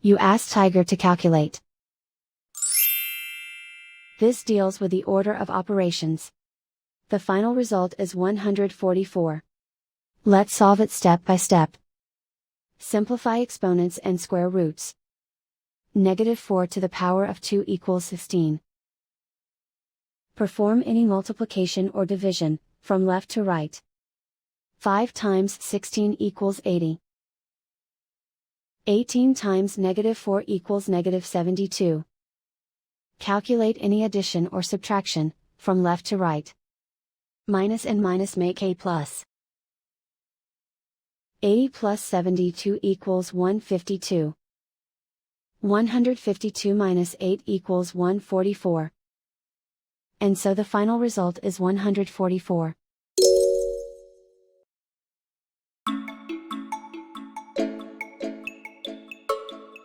You ask Tiger to calculate. This deals with the order of operations. The final result is 144. Let's solve it step by step. Simplify exponents and square roots. -4 to the power of 2 equals 16. Perform any multiplication or division, from left to right. 5 times 16 equals 80. 18 times -4 equals -72. Calculate any addition or subtraction, from left to right. Minus and minus make a plus. 80 plus 72 equals 152. 152 minus 8 equals 144. And so the final result is 144.